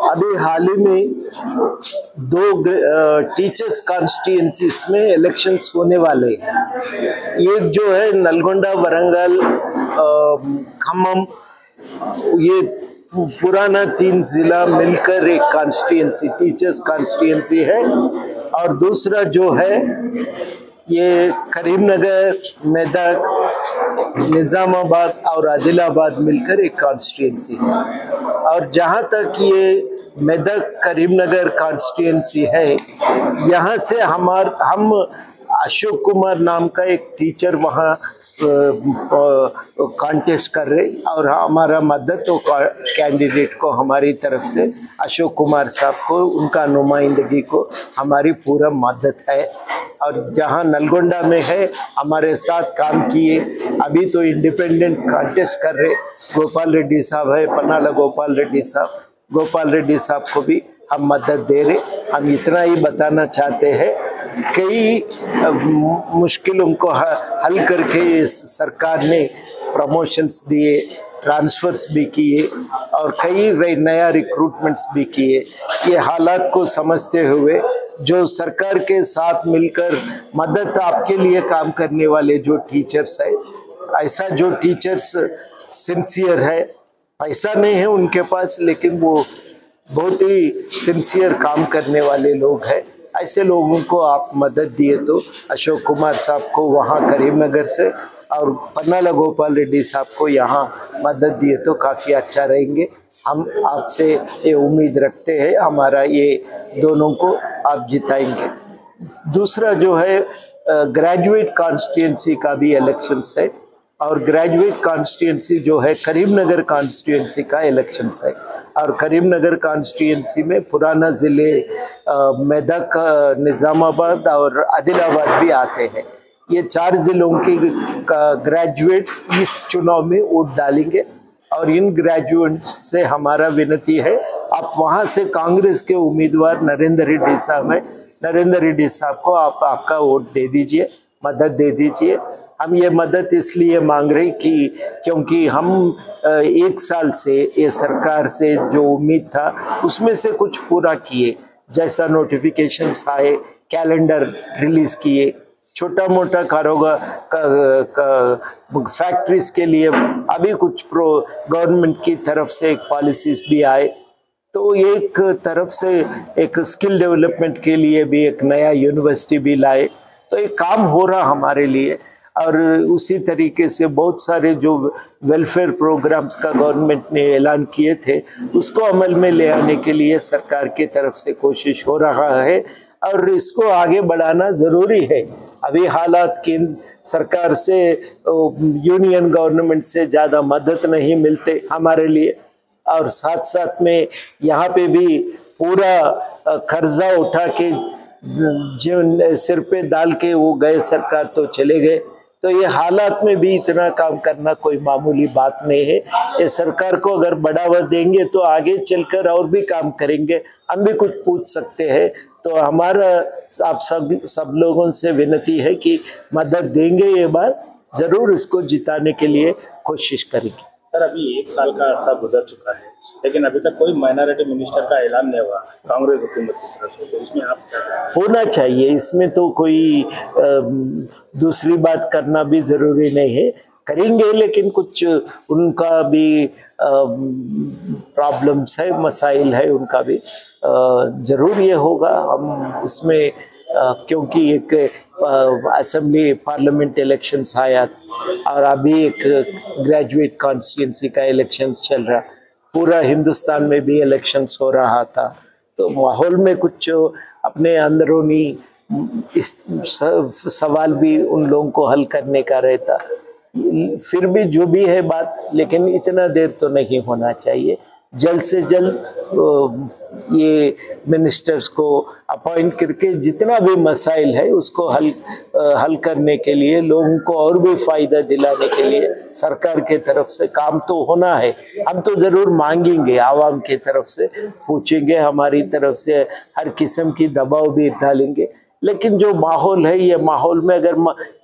अभी हाल ही में दो टीचर्स कॉन्स्टिट्यूंसीज में इलेक्शंस होने वाले हैं। एक जो है नलगोंडा, वरंगल, खम्मम, ये पुराना 3 जिला मिलकर एक कॉन्स्टिट्यूंसी, टीचर्स कॉन्स्टिट्यूंसी है। और दूसरा जो है ये करीमनगर, मेदक, निजामाबाद और आदिलाबाद मिलकर एक कॉन्स्टिट्यूंसी है। और जहाँ तक ये मेदक करीमनगर कॉन्स्टिट्यूंसी है, यहाँ से हम अशोक कुमार नाम का एक टीचर वहाँ कॉन्टेस्ट कर रहे और हमारा मदद तो कैंडिडेट को हमारी तरफ से अशोक कुमार साहब को, उनका नुमाइंदगी को हमारी पूरा मदद है। और जहाँ नलगोंडा में है हमारे साथ काम किए, अभी तो इंडिपेंडेंट कॉन्टेस्ट कर रहे गोपाल रेड्डी साहब है, पन्नाला गोपाल रेड्डी साहब, गोपाल रेड्डी साहब को भी हम मदद दे रहे। हम इतना ही बताना चाहते हैं, कई मुश्किलों को हल करके सरकार ने प्रमोशंस दिए, ट्रांसफर्स भी किए और कई नया रिक्रूटमेंट्स भी किए। ये हालात को समझते हुए जो सरकार के साथ मिलकर मदद आपके लिए काम करने वाले जो टीचर्स है, ऐसा जो टीचर्स सिंसियर है, पैसा नहीं है उनके पास लेकिन वो बहुत ही सिंसियर काम करने वाले लोग हैं, ऐसे लोगों को आप मदद दिए तो अशोक कुमार साहब को वहाँ करीमनगर से और पन्नाला गोपाल रेड्डी साहब को यहाँ मदद दिए तो काफ़ी अच्छा रहेंगे। हम आपसे ये उम्मीद रखते हैं, हमारा ये दोनों को आप जिताएंगे। दूसरा जो है ग्रेजुएट कॉन्स्टिट्यूंसी का भी इलेक्शंस है और ग्रेजुएट कॉन्स्टिट्यूंसी जो है करीमनगर कॉन्स्टिट्यूंसी का इलेक्शंस है। और करीमनगर कॉन्स्टिट्यूंसी में पुराना ज़िले मेदक, निज़ामाबाद और आदिलाबाद भी आते हैं। ये 4 ज़िलों के ग्रेजुएट्स इस चुनाव में वोट डालेंगे और इन ग्रेजुएट्स से हमारा विनती है, आप वहाँ से कांग्रेस के उम्मीदवार नरेंद्र रेड्डी साहब हैं, नरेंद्र रेड्डी साहब को आप आपका वोट दे दीजिए, मदद दे दीजिए। हम ये मदद इसलिए मांग रहे कि क्योंकि हम 1 साल से ये सरकार से जो उम्मीद था उसमें से कुछ पूरा किए, जैसा नोटिफिकेशंस आए, कैलेंडर रिलीज़ किए, छोटा मोटा कारोबार फैक्ट्रीज के लिए अभी कुछ गवर्नमेंट की तरफ से एक पॉलिसीज भी आए, तो एक तरफ से एक स्किल डेवलपमेंट के लिए भी एक नया यूनिवर्सिटी भी लाए, तो एक काम हो रहा हमारे लिए। और उसी तरीके से बहुत सारे जो वेलफेयर प्रोग्राम्स का गवर्नमेंट ने ऐलान किए थे उसको अमल में ले आने के लिए सरकार की तरफ से कोशिश हो रहा है और इसको आगे बढ़ाना ज़रूरी है। अभी हालात केंद्र सरकार से, यूनियन गवर्नमेंट से ज़्यादा मदद नहीं मिलते हमारे लिए और साथ साथ में यहाँ पे भी पूरा कर्जा उठा के जो सिर पे डाल के वो गए सरकार तो चले गए, तो ये हालात में भी इतना काम करना कोई मामूली बात नहीं है। ये सरकार को अगर बढ़ावा देंगे तो आगे चलकर और भी काम करेंगे, हम भी कुछ पूछ सकते हैं। तो हमारा आप सब लोगों से विनती है कि मदद देंगे, ये बार ज़रूर इसको जिताने के लिए कोशिश करेंगे। सर, अभी 1 साल का अर्सा गुजर चुका है लेकिन अभी तक कोई माइनॉरिटी मिनिस्टर का ऐलान नहीं हुआ कांग्रेस हुकूमत की तरफ से, तो इसमें आप होना चाहिए, इसमें तो कोई दूसरी बात करना भी ज़रूरी नहीं है, करेंगे लेकिन कुछ उनका भी प्रॉब्लम्स है, मसाइल है, उनका भी ज़रूर ये होगा। हम उसमें क्योंकि एक असेंबली पार्लियामेंट इलेक्शंस आया और अभी एक ग्रेजुएट कॉन्स्टिट्यूंसी का इलेक्शन चल रहा, पूरा हिंदुस्तान में भी इलेक्शंस हो रहा था, तो माहौल में कुछ अपने अंदरूनी इस सवाल भी उन लोगों को हल करने का रहता। फिर भी जो भी है बात, लेकिन इतना देर तो नहीं होना चाहिए, जल्द से जल्द ये मिनिस्टर्स को अपॉइंट करके जितना भी मसाइल है उसको हल करने के लिए, लोगों को और भी फ़ायदा दिलाने के लिए सरकार के तरफ से काम तो होना है। हम तो ज़रूर मांगेंगे, आवाम की तरफ से पूछेंगे, हमारी तरफ से हर किस्म की दबाव भी डालेंगे, लेकिन जो माहौल है, ये माहौल में अगर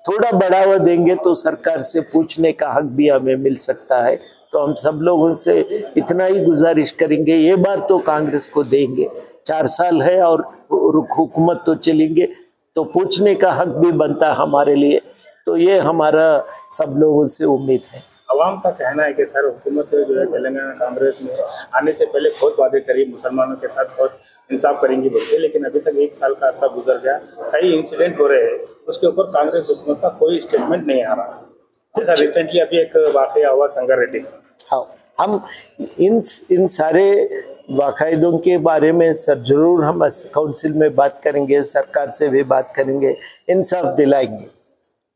थोड़ा बढ़ावा देंगे तो सरकार से पूछने का हक भी हमें मिल सकता है। तो हम सब लोगों से इतना ही गुजारिश करेंगे, ये बार तो कांग्रेस को देंगे, 4 साल है और हुकूमत तो चलेंगे, तो पूछने का हक भी बनता हमारे लिए। तो ये हमारा सब लोगों से उम्मीद है। अवाम का कहना है कि सर हुकूमत जो है तेलंगाना कांग्रेस में आने से पहले बहुत वादे करी, मुसलमानों के साथ बहुत इंसाफ करेंगी बोलते, लेकिन अभी तक 1 साल का अर्सा गुजर गया, कई इंसिडेंट हो रहे हैं, उसके ऊपर कांग्रेस हुकूमत का कोई स्टेटमेंट नहीं आ रहा। जैसा रिसेंटली अभी एक वाकया हुआ संगारेड्डी का। हाँ, हम इन सारे वाक़ाइदों के बारे में सर जरूर हम काउंसिल में बात करेंगे, सरकार से भी बात करेंगे, इंसाफ दिलाएंगे।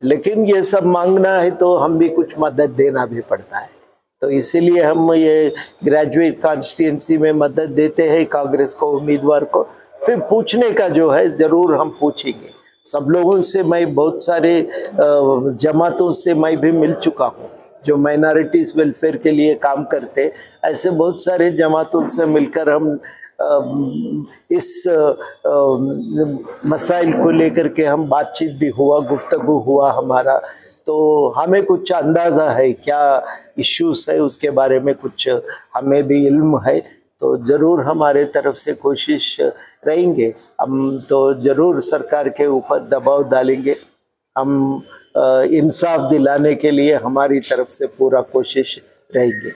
लेकिन ये सब मांगना है तो हम भी कुछ मदद देना भी पड़ता है, तो इसीलिए हम ये ग्रेजुएट कॉन्स्टिट्यूंसी में मदद देते हैं कांग्रेस को, उम्मीदवार को। फिर पूछने का जो है ज़रूर हम पूछेंगे सब लोगों से। मैं बहुत सारे जमातों से मैं भी मिल चुका हूँ जो माइनॉरिटीज़ वेलफेयर के लिए काम करते, ऐसे बहुत सारे जमातों से मिलकर हम इस मसाइल को लेकर के हम बातचीत भी हुआ, गुफ्तगू हुआ हमारा, तो हमें कुछ अंदाज़ा है क्या इश्यूज़ है, उसके बारे में कुछ हमें भी इल्म है। तो ज़रूर हमारे तरफ से कोशिश रहेंगे, हम तो ज़रूर सरकार के ऊपर दबाव डालेंगे। हम इंसाफ दिलाने के लिए हमारी तरफ से पूरा कोशिश रहेगी।